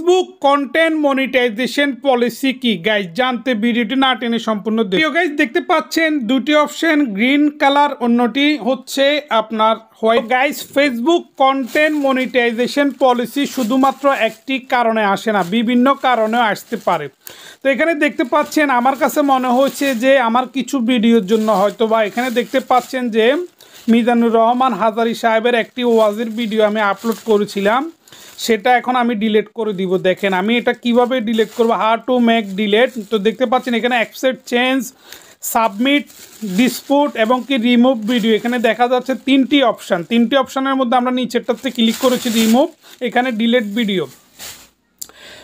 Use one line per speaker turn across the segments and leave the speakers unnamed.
Facebook content monetization policy কি guys জানতে ভিডিওটি না টেনে সম্পূর্ণ দেখুন। গাইজ দেখতে পাচ্ছেন দুটি অপশন, গ্রিন কালার, অন্যটি হচ্ছে আপনার white. Guys Facebook content monetization policy শুধুমাত্র একটি কারণে আসে না, বিভিন্ন কারণেও আসতে পারে। তো এখানে দেখতে পাচ্ছেন আমার কাছে মনে হচ্ছে যে আমার কিছু ভিডিওর জন্য হয়তো বা এখানে দেখতে পাচ্ছেন যে মিজানুর রহমান হাজারি সাহেবের একটি ওয়াজের ভিডিও আমি আপলোড করেছিলাম, সেটা এখন আমি ডিলিট করে দিব। দেখেন আমি এটা কিভাবে ডিলিট করব, হাউ টু মেক ডিলিট। তো দেখতে পাচ্ছেন এখানে অ্যাকসেপ্ট, চেঞ্জ, সাবমিট, ডিসপুট এবং কি রিমুভ ভিডিও। এখানে দেখা যাচ্ছে তিনটি অপশানের মধ্যে আমরা নিচেরটাতে ক্লিক করেছি রিমুভ, এখানে ডিলিট ভিডিও।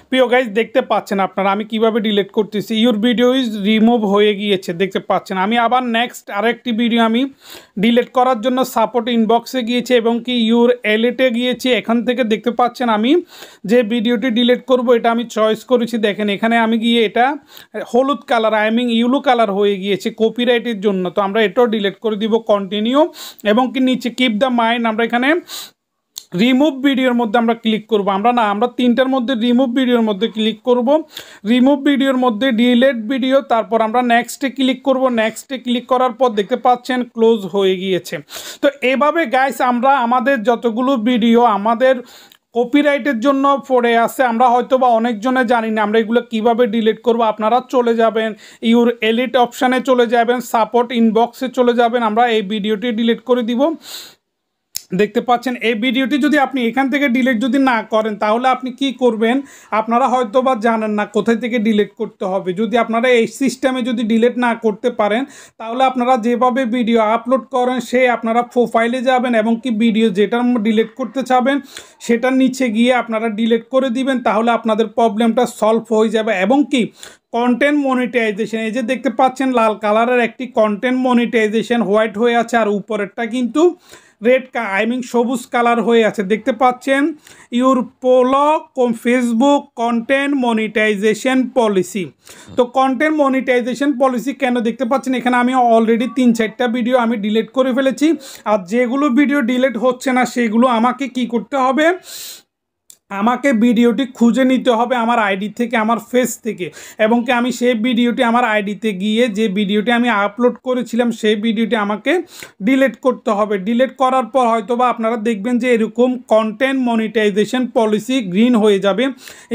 প্রিয় গাইজ দেখতে পাচ্ছেন আপনারা আমি কিভাবে ডিলিট করতেছি, ইউর ভিডিও ইজ রিমুভ হয়ে গিয়েছে দেখতে পাচ্ছেন। আমি আবার নেক্সট আরেকটি ভিডিও আমি ডিলিট করার জন্য সাপোর্ট ইনবক্সে গিয়েছি এবং কি ইউর এলিটে গিয়েছি। এখান থেকে দেখতে পাচ্ছেন আমি যে ভিডিওটি ডিলিট করব এটা আমি চয়েস করেছি। দেখেন এখানে আমি গিয়ে এটা হলুদ কালার ইউলো কালার হয়ে গিয়েছে কপিরাইটের জন্য, তো আমরা এটাও ডিলিট করে দিব, কন্টিনিউ। এবং কি নিচে কিপ দ্য মাইন্ড, আমরা এখানে রিমুভ ভিডিওর মধ্যে আমরা ক্লিক করব। আমরা তিনটার মধ্যে রিমুভ ভিডিওর মধ্যে ক্লিক করব, রিমুভ ভিডিওর মধ্যে ডিলিট ভিডিও, তারপর আমরা নেক্সটে ক্লিক করব। নেক্সটে ক্লিক করার পর দেখতে পাচ্ছেন ক্লোজ হয়ে গিয়েছে। তো এভাবে গাইস আমরা আমাদের যতগুলো ভিডিও আমাদের কপিরাইটের জন্য পড়ে আছে, আমরা হয়তো বা অনেকজনে জানি না আমরা এগুলো কীভাবে ডিলিট করব। আপনারা চলে যাবেন ইউর এলিট অপশানে, চলে যাবেন সাপোর্ট ইনবক্সে চলে যাবেন, আমরা এই ভিডিওটি ডিলিট করে দিব। দেখতে পাচ্ছেন এই ভিডিওটি যদি আপনি এখান থেকে ডিলিট যদি না করেন তাহলে আপনি কি করবেন, আপনারা হয়তো বা জানেন না কোথায় থেকে ডিলিট করতে হবে। যদি আপনারা এই সিস্টেমে যদি ডিলিট না করতে পারেন তাহলে আপনারা যেভাবে ভিডিও আপলোড করেন আপনারা প্রোফাইলে যাবেন এবং কি ভিডিও যেটার ডিলিট করতে চাবেন সেটার নিচে গিয়ে আপনারা ডিলিট করে দিবেন, তাহলে আপনাদের প্রবলেমটা সলভ হয়ে যাবে। এবং কি কন্টেন্ট মনিটাইজেশন, এই যে দেখতে পাচ্ছেন লাল কালারের একটি কন্টেন্ট মনিটাইজেশন হোয়াইট হয়ে আছে, আর উপরেরটা কিন্তু রেড সবুজ কালার হয়ে আছে দেখতে পাচ্ছেন। ইউর পোলো ফেসবুক কন্টেন্ট মনিটাইজেশন পলিসি। তো কন্টেন্ট মনিটাইজেশন পলিসি কেন দেখতে পাচ্ছেন এখানে আমি অলরেডি 3-4টা ভিডিও আমি ডিলিট করে ফেলেছি, আর যেগুলো ভিডিও ডিলিট হচ্ছে না সেগুলো আমাকে কি করতে হবে, আমাকে ভিডিওটি খুঁজে নিতে হবে আমার আইডি থেকে, আমার ফেস থেকে, এবং কি আমি সেই ভিডিওটি আমার আইডিতে গিয়ে যে ভিডিওটি আমি আপলোড করেছিলাম সেই ভিডিওটি আমাকে ডিলিট করতে হবে। ডিলিট করার পর হয়তো বা আপনারা দেখবেন যে এরকম কন্টেন্ট মনিটাইজেশন পলিসি গ্রিন হয়ে যাবে।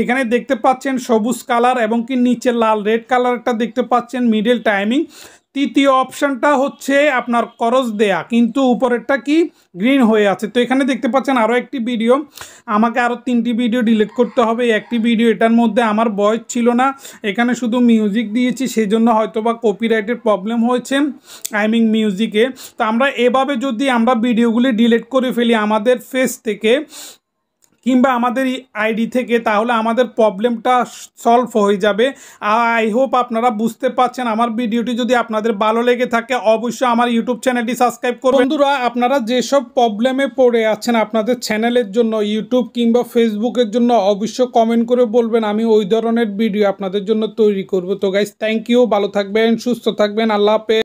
এখানে দেখতে পাচ্ছেন সবুজ কালার এবং কি নিচে লাল রেড কালারটা দেখতে পাচ্ছেন মিডল টাইমিং। তৃতীয় অপশানটা হচ্ছে আপনার করজ দেয়া, কিন্তু উপরেরটা কি গ্রিন হয়ে আছে। তো এখানে দেখতে পাচ্ছেন আরও একটি ভিডিও, আমাকে আরও 3টি ভিডিও ডিলিট করতে হবে। একটি ভিডিও এটার মধ্যে আমার ভয়েস ছিল না, এখানে শুধু মিউজিক দিয়েছি, সেই জন্য হয়তো বা কপিরাইটের প্রবলেম হয়েছে মিউজিকে। তো আমরা এভাবে যদি আমরা ভিডিওগুলি ডিলিট করে ফেলি আমাদের ফেস থেকে কিংবা আমাদের আইডি থেকে, তাহলে আমাদের প্রবলেমটা সলভ হয়ে যাবে। আই হোপ আপনারা বুঝতে পারছেন। আমার ভিডিওটি যদি আপনাদের ভালো লেগে থাকে অবশ্যই আমার ইউটিউব চ্যানেলটি সাবস্ক্রাইব করুন। বন্ধুরা আপনারা যেসব প্রবলেমে পড়ে আছেন আপনাদের চ্যানেলের জন্য, ইউটিউব কিংবা ফেসবুকের জন্য, অবশ্যই কমেন্ট করে বলবেন, আমি ওই ধরনের ভিডিও আপনাদের জন্য তৈরি করব। তো গাইস থ্যাংক ইউ, ভালো থাকবেন, সুস্থ থাকবেন, আল্লাহ হাফেজ।